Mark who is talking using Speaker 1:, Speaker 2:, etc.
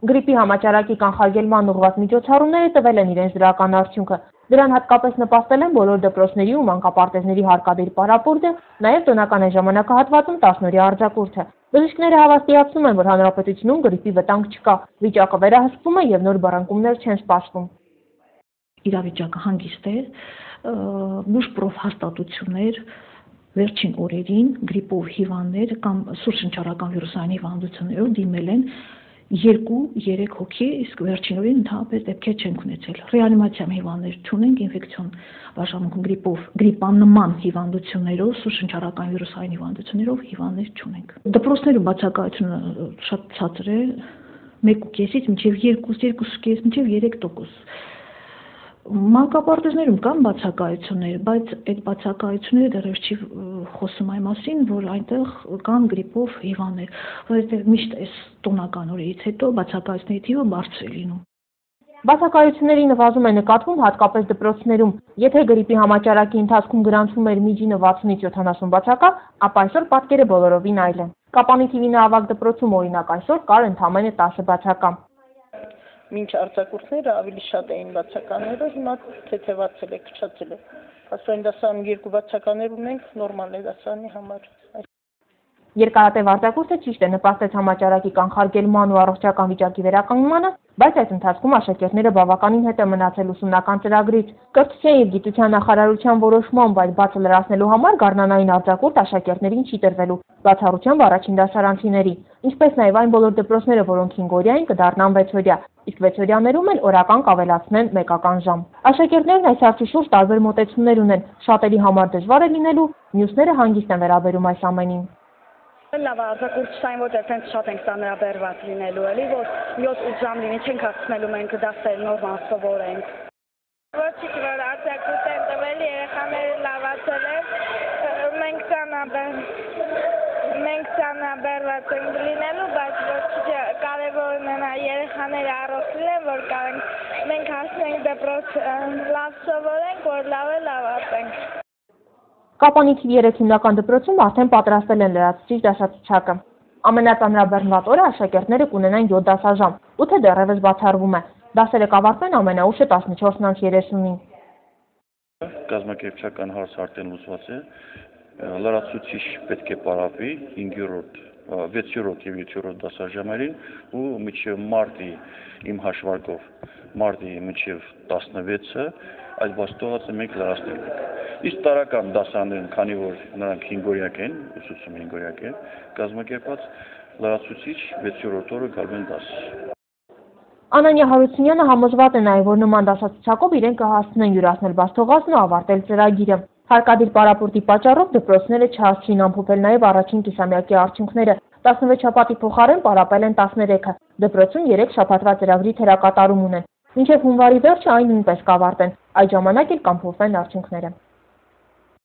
Speaker 1: Գրիպի համաճարակի կանխարգելման ուղղված միջոցառումները տվել են իրենց դրական արդյունքը։ Դրան հատկապես նպաստել են բոլոր դպրոցների ու մանկապարտեզների հարկադիր պարապորտը, նաև տոնական այն ժամանակահատվածում 10-օրյա արձակուրդը։ Բժիշկները հավաստիացնում են, որ հանրապետությունում գրիպի վտանգ չկա, վիճակը վերահսկվում է եւ նոր բռնկումներ չեն սպասվում։
Speaker 2: Իրավիճակը հանգիստ է, լուրջ փոխհաստատություններ վերջին օրերին գրիպով հիվանդներ կամ սուրշնչառական վիրուսային հիվանդություններով դիմել են 2-3 հոգի, իսկ վերջին օրերին ընդհանրապես դեպքեր չենք ունեցել։ Ռեանիմացիայում հիվանդներ չունենք, ինֆեկցիոն բաժանմունքում գրիպանման հիվանդություններով, սուրշնչառական վիրուսային հիվանդություններով հիվանդներ չունենք։ Դպրոցներում բացակայությունը շատ ցածր է, 1.5-ից մինչև 2.5, մինչև 3%։ Մանկապարտեզներում կան բացակայություններ, բայց այդ բացակայությունները դեռևս չի խոսում այն մասին, որ այնտեղ կան գրիպով հիվանդներ, որովհետև միշտ այս տոնական օրերից հետո բացակայությունների թիվը բարձր է լինում։
Speaker 1: Բացակայությունների նվազում է նկատվում հատկապես դպրոցներում։ Եթե գրիպի համաճարակի ընթացքում գրանցվում էր միջինը 60-ից 70 բացակա, ապա այսօր պատկերը բոլորովին այլ է։ Կապանի TV-ն ավագ դպրոցում օրինակ այսօր կար ընդամենը 10 բացակա։
Speaker 3: Մինչ արձակուրդները ավելի շատ էին բացականները, հիմա թեթևացել է, քչացել է։ Ասում դասարանում 2 բացականներ ունենք, նորմալ է դասարանի համար։
Speaker 1: Երկարատև արձակուրդը ճիշտ է նպաստեց համաճարակի կանխարգելման ու առողջական վիճակի վերականգնմանը, բայց այս ընթացքում աշակերտները բավականին հետ է մնացել ուսումնական ծրագրից։ Կրթության և գիտության նախարարության որոշմամբ այդ բացը լրացնելու համար գարնանային արձակուրդ աշակերտներին չի տրվելու, բացառությամբ առաջին դասարանցիների, ինչպես նաև այն բոլոր դպրոցները, որոնք 5-օրյա են, կդառնան 6-օրյա, իսկ 6-օրյաներում էլ օրական կավելացնեն մեկական ժամ։ Աշակերտներն այս հարցի շուրջ տարբեր մոտեցումներ ունեն, շատերի համար դժվար է լինելու, մյուսները հանգիստ են վերաբերում այս ամենին։
Speaker 4: Լավ, արձակուրդային ոչ այդպես շատ ենք ծանրաբեռված լինելու, էլի, որ 7-8 ժամ լինի, չենք հասցնելու մենք դասեր նորմալ սովորենք։
Speaker 5: Ոչինչ, որ արձակուրդ են տվել, երեխաները լավացել են, մենք ծանրաբեռված ենք լինելու, բայց ոչինչ կարևորն է երեխաները առողջ լինեն, որ մենք հասնենք դպրոց լավ սովորենք, որ լավ լավացենք։
Speaker 1: Կապանի TV 3 հիմնական դպրոցում արդեն պատրաստել են լրացուցիչ դասացուցակը։ Ամենածանրաբեռնված օրը աշակերտները կունենան 7 դասաժամ, 8-ը դեռևս բացառվում է։ Դասերը կավարտվեն ամենաուշը 14:30-ին։
Speaker 6: Կազմակերպչական հարցը արդեն լուծված է։ Լրացուցիչ պետք է պարապի 5-րդ, 6-րդ և 7-րդ դասաժամերին ու մինչև մարտի իմ հաշվարկով մարտի մինչև 16-ը այդ բաստողացը մենք լրացնել ենք։ Իսկ տարական դասաներն, քանի որ նրանք 5-օրյակ են, ուսուցումը 5-օրյակ է, կազմակերպված լրացուցիչ 6-րդ օրը գալու են դաս։
Speaker 1: Անանյա Հարությունյանը համոզված է նաև, որ նման դասացուցակով իրեն կհասցնեն յուրացնել բաստողացն ու ավարտել ծրագիրը։ Հարկադիր պարապորտի պատճառով դպրոցները չհասցրին ամփոփել նաև առաջին կիսամյակի արդյունքները։ 16 շաբաթի փոխարեն պարապել են 13-ը։ Դպրոցում 3 շաբաթվա ծրագրի թերակատարում ունեն։ Մինչև հունվարի վերջը այն նույնպես կավարտեն, այդ ժամանակ էլ կամփոփվեն արդյունքները։